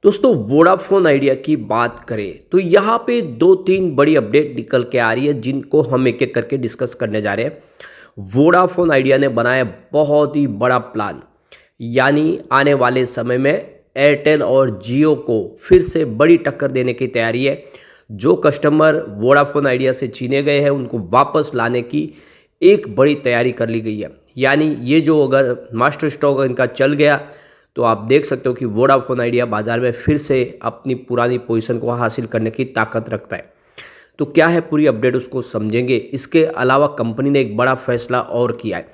दोस्तों Vodafone idea की बात करें तो यहाँ पे दो तीन बड़ी अपडेट निकल के आ रही है जिनको हम एक एक करके डिस्कस करने जा रहे हैं। वोडाफोन आइडिया ने बनाया बहुत ही बड़ा प्लान, यानी आने वाले समय में एयरटेल और जियो को फिर से बड़ी टक्कर देने की तैयारी है। जो कस्टमर वोडाफोन आइडिया से छीने गए हैं उनको वापस लाने की एक बड़ी तैयारी कर ली गई है। यानी ये जो अगर मास्टर स्टॉक इनका चल गया तो आप देख सकते हो कि वोडाफोन आइडिया बाजार में फिर से अपनी पुरानी पोजीशन को हासिल करने की ताकत रखता है। तो क्या है पूरी अपडेट उसको समझेंगे। इसके अलावा कंपनी ने एक बड़ा फैसला और किया है,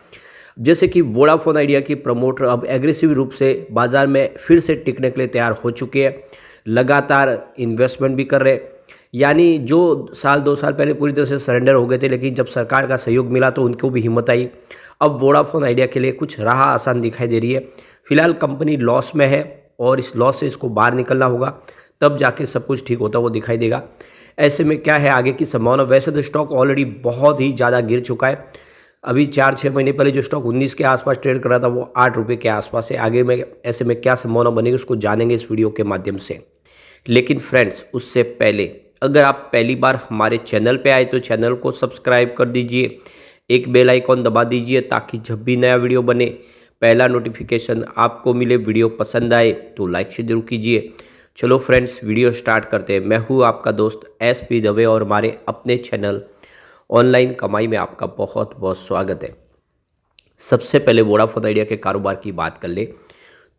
जैसे कि वोडाफोन आइडिया की प्रमोटर अब एग्रेसिव रूप से बाजार में फिर से टिकने के लिए तैयार हो चुके हैं, लगातार इन्वेस्टमेंट भी कर रहे हैं। यानी जो साल 2 साल पहले पूरी तरह से सरेंडर हो गए थे, लेकिन जब सरकार का सहयोग मिला तो उनको भी हिम्मत आई। अब वोडाफोन आइडिया के लिए कुछ राह आसान दिखाई दे रही है। फिलहाल कंपनी लॉस में है और इस लॉस से इसको बाहर निकलना होगा, तब जाके सब कुछ ठीक होता हुआ दिखाई देगा। ऐसे में क्या है आगे की संभावना। वैसे तो स्टॉक ऑलरेडी बहुत ही ज़्यादा गिर चुका है। अभी 4-6 महीने पहले जो स्टॉक 19 के आसपास ट्रेड कर रहा था वो 8 रुपये के आसपास है। आगे में ऐसे में क्या संभावना बनेगी उसको जानेंगे इस वीडियो के माध्यम से। लेकिन फ्रेंड्स उससे पहले अगर आप पहली बार हमारे चैनल पे आए तो चैनल को सब्सक्राइब कर दीजिए, एक बेल आइकॉन दबा दीजिए ताकि जब भी नया वीडियो बने पहला नोटिफिकेशन आपको मिले। वीडियो पसंद आए तो लाइक से जरूर कीजिए। चलो फ्रेंड्स वीडियो स्टार्ट करते हैं। मैं हूँ आपका दोस्त SP दवे और हमारे अपने चैनल ऑनलाइन कमाई में आपका बहुत बहुत स्वागत है। सबसे पहले वोडाफोन आइडिया के कारोबार की बात कर ले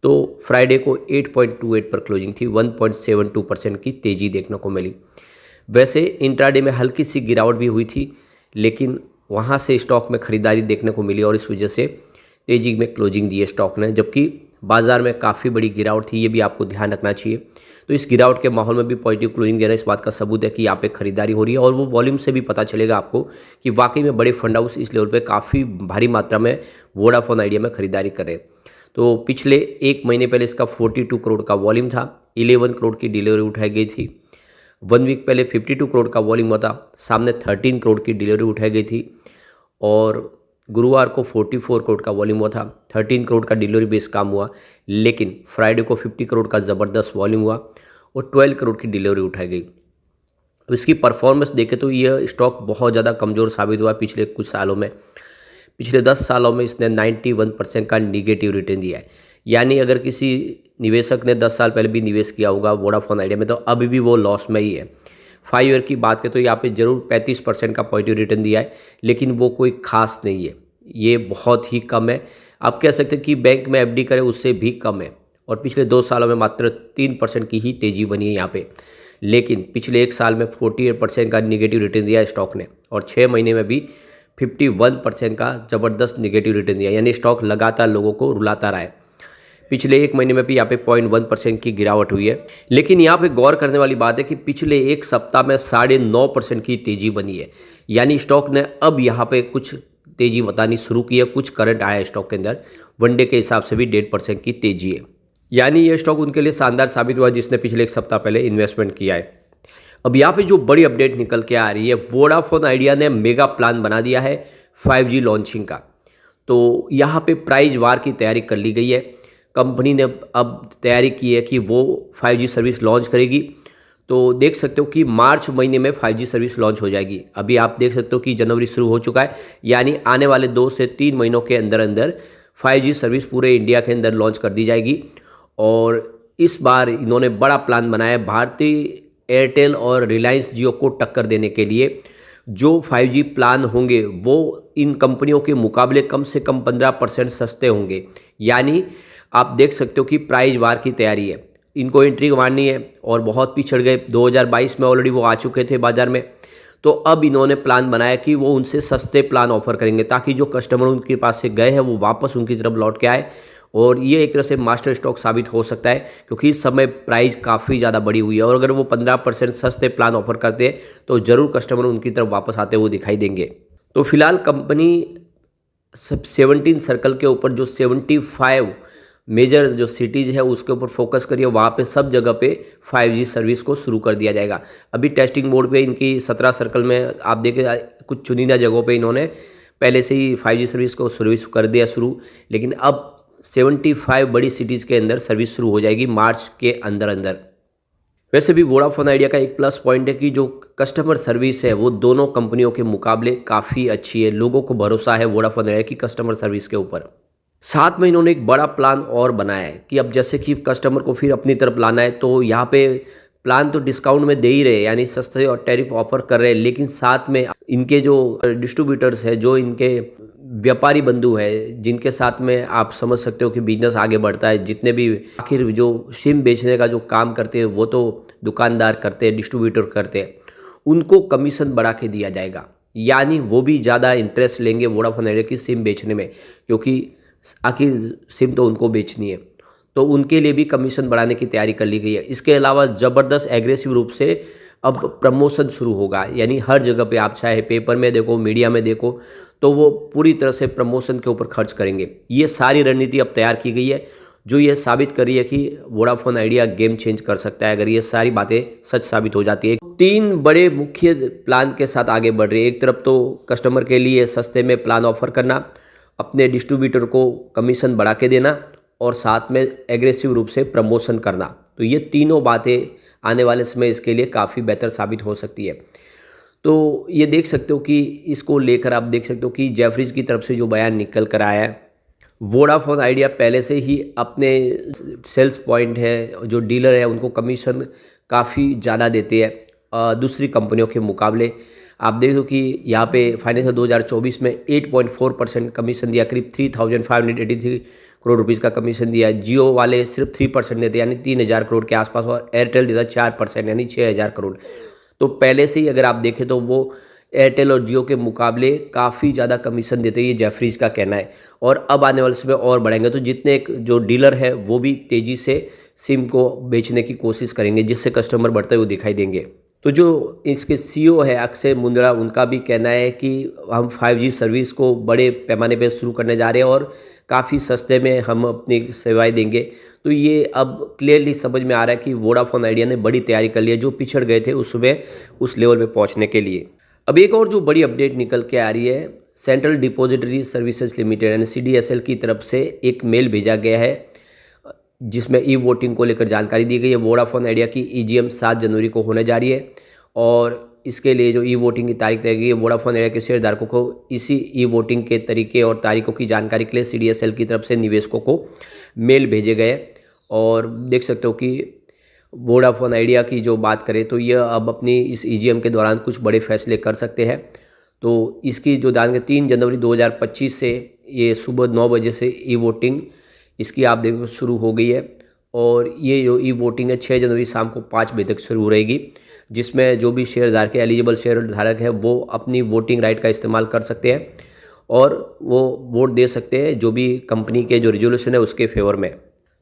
तो फ्राइडे को 8.28 पर क्लोजिंग थी, 1.72% की तेज़ी देखने को मिली। वैसे इंट्राडे में हल्की सी गिरावट भी हुई थी, लेकिन वहाँ से स्टॉक में खरीदारी देखने को मिली और इस वजह से तेजी में क्लोजिंग दी है स्टॉक ने, जबकि बाजार में काफ़ी बड़ी गिरावट थी, ये भी आपको ध्यान रखना चाहिए। तो इस गिरावट के माहौल में भी पॉजिटिव क्लोजिंग देना इस बात का सबूत है कि यहाँ पे खरीदारी हो रही है और वो वॉल्यूम से भी पता चलेगा आपको कि वाकई में बड़े फंड हाउस इस लेवल पे काफ़ी भारी मात्रा में वोडाफोन आइडिया में खरीदारी कर रहे हैं। तो पिछले एक महीने पहले इसका 42 करोड़ का वॉल्यूम था, 11 करोड़ की डिलीवरी उठाई गई थी। 1 वीक पहले 52 करोड़ का वॉल्यूम हुआ था, सामने 13 करोड़ की डिलीवरी उठाई गई थी। और गुरुवार को 44 करोड़ का वॉल्यूम हुआ था, 13 करोड़ का डिलीवरी बेस काम हुआ। लेकिन फ्राइडे को 50 करोड़ का ज़बरदस्त वॉल्यूम हुआ और 12 करोड़ की डिलीवरी उठाई गई। अब इसकी परफॉर्मेंस देखें तो यह स्टॉक बहुत ज़्यादा कमज़ोर साबित हुआ पिछले कुछ सालों में। पिछले 10 सालों में इसने 91% का निगेटिव रिटर्न दिया है। यानी अगर किसी निवेशक ने 10 साल पहले भी निवेश किया होगा वोडाफोन आइडिया में तो अभी भी वो लॉस में ही है। 5 ईयर की बात करें तो यहाँ पे जरूर 35% का पॉजिटिव रिटर्न दिया है, लेकिन वो कोई खास नहीं है, ये बहुत ही कम है। आप कह सकते हैं कि बैंक में FD करें उससे भी कम है। और पिछले 2 सालों में मात्र 3% की ही तेज़ी बनी है यहाँ पे। लेकिन पिछले 1 साल में 48% का निगेटिव रिटर्न दिया है स्टॉक ने और 6 महीने में भी 51% का ज़बरदस्त निगेटिव रिटर्न दिया। यानी स्टॉक लगातार लोगों को रुलाता रहा है। पिछले एक महीने में भी यहाँ पे 0.1% की गिरावट हुई है। लेकिन यहाँ पे गौर करने वाली बात है कि पिछले एक सप्ताह में 9.5% की तेज़ी बनी है। यानी स्टॉक ने अब यहाँ पे कुछ तेज़ी बतानी शुरू की है, कुछ करंट आया है स्टॉक के अंदर। वनडे के हिसाब से भी 1.5% की तेज़ी है। यानी ये स्टॉक उनके लिए शानदार साबित हुआ जिसने पिछले एक सप्ताह पहले इन्वेस्टमेंट किया है। अब यहाँ पे जो बड़ी अपडेट निकल के आ रही है, वोडाफोन आइडिया ने मेगा प्लान बना दिया है 5G लॉन्चिंग का। तो यहाँ पे प्राइस वार की तैयारी कर ली गई है। कंपनी ने अब तैयारी की है कि वो 5G सर्विस लॉन्च करेगी। तो देख सकते हो कि मार्च महीने में 5G सर्विस लॉन्च हो जाएगी। अभी आप देख सकते हो कि जनवरी शुरू हो चुका है, यानी आने वाले 2 से 3 महीनों के अंदर अंदर 5G सर्विस पूरे इंडिया के अंदर लॉन्च कर दी जाएगी। और इस बार इन्होंने बड़ा प्लान बनाया है भारतीय एयरटेल और रिलायंस जियो को टक्कर देने के लिए। जो 5G प्लान होंगे वो इन कंपनियों के मुकाबले कम से कम 15% सस्ते होंगे। यानी आप देख सकते हो कि प्राइस वार की तैयारी है, इनको एंट्री मारनी है और बहुत पिछड़ गए। 2022 में ऑलरेडी वो आ चुके थे बाजार में। तो अब इन्होंने प्लान बनाया कि वो उनसे सस्ते प्लान ऑफर करेंगे ताकि जो कस्टमर उनके पास से गए हैं वो वापस उनकी तरफ लौट के आए। और ये एक तरह से मास्टर स्टॉक साबित हो सकता है क्योंकि इस समय प्राइस काफ़ी ज़्यादा बढ़ी हुई है और अगर वो 15% सस्ते प्लान ऑफर करते हैं तो ज़रूर कस्टमर उनकी तरफ वापस आते हुए दिखाई देंगे। तो फिलहाल कंपनी 17 सर्कल के ऊपर जो 75 मेजर जो सिटीज़ है उसके ऊपर फोकस करिए, वहाँ पे सब जगह पे 5G सर्विस को शुरू कर दिया जाएगा। अभी टेस्टिंग मोड पे इनकी 17 सर्कल में आप देखें कुछ चुनिंदा जगहों पे इन्होंने पहले से ही 5G सर्विस को सर्विस कर दिया शुरू। लेकिन अब 75 बड़ी सिटीज़ के अंदर सर्विस शुरू हो जाएगी मार्च के अंदर अंदर। वैसे भी वोडाफोन आइडिया का एक प्लस पॉइंट है कि जो कस्टमर सर्विस है वो दोनों कंपनियों के मुकाबले काफ़ी अच्छी है। लोगों को भरोसा है वोडाफोन आइडिया की कस्टमर सर्विस के ऊपर। साथ में इन्होंने एक बड़ा प्लान और बनाया है कि अब जैसे कि कस्टमर को फिर अपनी तरफ लाना है, तो यहाँ पे प्लान तो डिस्काउंट में दे ही रहे, यानी सस्ते और टैरिफ ऑफर कर रहे हैं, लेकिन साथ में इनके जो डिस्ट्रीब्यूटर्स है, जो इनके व्यापारी बंधु है, जिनके साथ में आप समझ सकते हो कि बिजनेस आगे बढ़ता है, जितने भी आखिर जो सिम बेचने का जो काम करते हैं वो तो दुकानदार करते हैं, डिस्ट्रीब्यूटर करते हैं, उनको कमीशन बढ़ा के दिया जाएगा। यानी वो भी ज़्यादा इंटरेस्ट लेंगे वोडाफोन आइडिया की सिम बेचने में, क्योंकि आखिर सिम तो उनको बेचनी है, तो उनके लिए भी कमीशन बढ़ाने की तैयारी कर ली गई है। इसके अलावा ज़बरदस्त एग्रेसिव रूप से अब प्रमोशन शुरू होगा, यानी हर जगह पे आप चाहे पेपर में देखो, मीडिया में देखो, तो वो पूरी तरह से प्रमोशन के ऊपर खर्च करेंगे। ये सारी रणनीति अब तैयार की गई है, जो ये साबित कर रही है कि वोडाफोन आइडिया गेम चेंज कर सकता है अगर ये सारी बातें सच साबित हो जाती है। 3 बड़े मुख्य प्लान के साथ आगे बढ़ रही है। एक तरफ तो कस्टमर के लिए सस्ते में प्लान ऑफर करना, अपने डिस्ट्रीब्यूटर को कमीशन बढ़ा के देना और साथ में एग्रेसिव रूप से प्रमोशन करना। तो ये तीनों बातें आने वाले समय इसके लिए काफ़ी बेहतर साबित हो सकती है। तो ये देख सकते हो कि इसको लेकर आप देख सकते हो कि जेफरीज की तरफ से जो बयान निकल कर आया है, वोडाफोन आइडिया पहले से ही अपने सेल्स पॉइंट है, जो डीलर है, उनको कमीशन काफ़ी ज़्यादा देते हैं दूसरी कंपनियों के मुकाबले। आप देख लो कि यहाँ पे फाइनेंशियल 2024 में 8.4% कमीशन दिया, करीब 3,583 करोड़ रुपीज़ का कमीशन दिया है। जियो वाले सिर्फ 3% देते यानी 3,000 करोड़ के आसपास, और एयरटेल देता 4% यानी 6,000 करोड़। तो पहले से ही अगर आप देखें तो वो एयरटेल और जियो के मुकाबले काफ़ी ज़्यादा कमीशन देते हैं, ये जेफरीज का कहना है। और अब आने वाले समय और बढ़ेंगे, तो जितने जो डीलर है वो भी तेज़ी से सिम को बेचने की कोशिश करेंगे, जिससे कस्टमर बढ़ते हुए दिखाई देंगे। तो जो इसके सीईओ है अक्षय मुंद्रा, उनका भी कहना है कि हम 5G सर्विस को बड़े पैमाने पे शुरू करने जा रहे हैं और काफ़ी सस्ते में हम अपनी सेवाएं देंगे। तो ये अब क्लियरली समझ में आ रहा है कि वोडाफोन आइडिया ने बड़ी तैयारी कर ली है, जो पिछड़ गए थे उसमें उस लेवल पे पहुंचने के लिए। अब एक और जो बड़ी अपडेट निकल के आ रही है, सेंट्रल डिपॉजिटरी सर्विसेज लिमिटेड यानी CDSL की तरफ से एक मेल भेजा गया है, जिसमें ई वोटिंग को लेकर जानकारी दी गई है। वोडाफोन आइडिया की EGM 7 जनवरी को होने जा रही है, और इसके लिए जो ई वोटिंग की तारीख तय की है, वोडाफोन आइडिया के शेयरधारकों को इसी ई वोटिंग के तरीके और तारीखों की जानकारी के लिए CDSL की तरफ से निवेशकों को मेल भेजे गए। और देख सकते हो कि वोडाफोन आइडिया की जो बात करें तो यह अब अपनी इस EGM के दौरान कुछ बड़े फैसले कर सकते हैं। तो इसकी जो जानकारी 3 जनवरी 2025 से ये सुबह 9 बजे से ई वोटिंग इसकी आप देखो शुरू हो गई है, और ये जो ई वोटिंग है 6 जनवरी शाम को 5 बजे तक शुरू रहेगी, जिसमें जो भी शेयरधारक एलिजिबल शेयरधारक है वो अपनी वोटिंग राइट का इस्तेमाल कर सकते हैं और वो वोट दे सकते हैं जो भी कंपनी के जो रेजोल्यूशन है उसके फेवर में।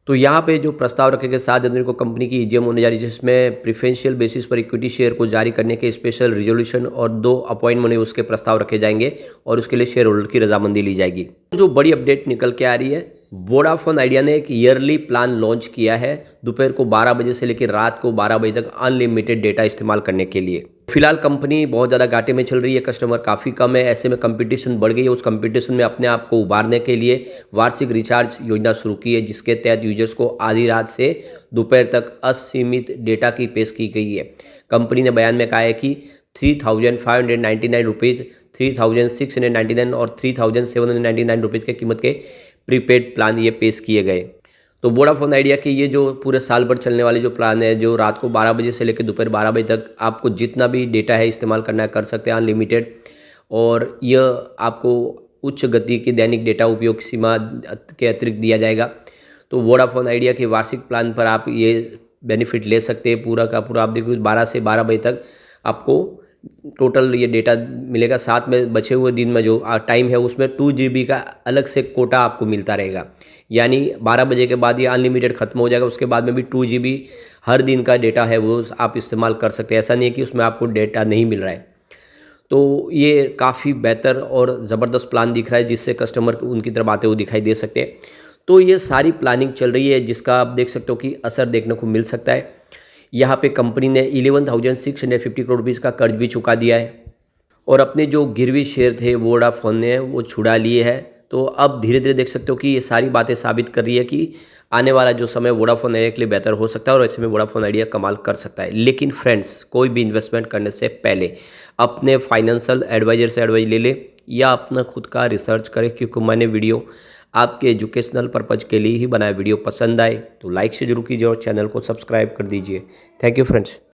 तो यहाँ पे जो प्रस्ताव रखे गए 7 जनवरी को कंपनी की EGM होने जा रही है, जिसमें प्रिफरेंशियल बेसिस पर इक्विटी शेयर को जारी करने के स्पेशल रेजोल्यूशन और 2 अपॉइंटमेंट उसके प्रस्ताव रखे जाएंगे, और उसके लिए शेयर होल्डर की रजामंदी ली जाएगी। जो बड़ी अपडेट निकल के आ रही है, वोडाफोन आइडिया ने एक ईयरली प्लान लॉन्च किया है, दोपहर को 12 बजे से लेकर रात को 12 बजे तक अनलिमिटेड डेटा इस्तेमाल करने के लिए। फिलहाल कंपनी बहुत ज़्यादा घाटे में चल रही है, कस्टमर काफ़ी कम है, ऐसे में कंपटीशन बढ़ गई है। उस कंपटीशन में अपने आप को उभारने के लिए वार्षिक रिचार्ज योजना शुरू की है, जिसके तहत यूजर्स को आधी रात से दोपहर तक असीमित डेटा की पेश की गई है। कंपनी ने बयान में कहा है कि 3,599 रुपीज़, 3,699 और 3,799 रुपीज़ के कीमत के प्रीपेड प्लान ये पेश किए गए। तो वोडाफोन आइडिया के ये जो पूरे साल भर चलने वाले जो प्लान है, जो रात को 12 बजे से लेकर दोपहर 12 बजे तक आपको जितना भी डेटा है इस्तेमाल करना है कर सकते हैं अनलिमिटेड, और यह आपको उच्च गति की दैनिक डेटा उपयोग सीमा के अतिरिक्त दिया जाएगा। तो वोडाफोन आइडिया के वार्षिक प्लान पर आप ये बेनिफिट ले सकते हैं पूरा का पूरा। आप देखो 12 से 12 बजे तक आपको टोटल ये डेटा मिलेगा, साथ में बचे हुए दिन में जो टाइम है उसमें 2 GB का अलग से कोटा आपको मिलता रहेगा। यानी 12 बजे के बाद ये अनलिमिटेड ख़त्म हो जाएगा, उसके बाद में भी 2 GB हर दिन का डेटा है वो आप इस्तेमाल कर सकते हैं। ऐसा नहीं है कि उसमें आपको डेटा नहीं मिल रहा है। तो ये काफ़ी बेहतर और ज़बरदस्त प्लान दिख रहा है, जिससे कस्टमर उनकी तरफ आते हुए दिखाई दे सकते हैं। तो ये सारी प्लानिंग चल रही है, जिसका आप देख सकते हो कि असर देखने को मिल सकता है। यहाँ पे कंपनी ने 11,650 करोड़ रुपीज़ का कर्ज भी चुका दिया है, और अपने जो गिरवी शेयर थे वोडाफोन ने वो छुड़ा लिए हैं तो अब धीरे धीरे देख सकते हो कि ये सारी बातें साबित कर रही है कि आने वाला जो समय वोडाफोन आइडिया के लिए बेहतर हो सकता है और ऐसे में वोडाफोन आइडिया कमाल कर सकता है। लेकिन फ्रेंड्स, कोई भी इन्वेस्टमेंट करने से पहले अपने फाइनेंशियल एडवाइजर से एडवाइस ले ले या अपना खुद का रिसर्च करें, क्योंकि मैंने वीडियो आपके एजुकेशनल पर्पज़ के लिए ही बनाया। वीडियो पसंद आए तो लाइक से जरूर कीजिए और चैनल को सब्सक्राइब कर दीजिए। Thank you friends.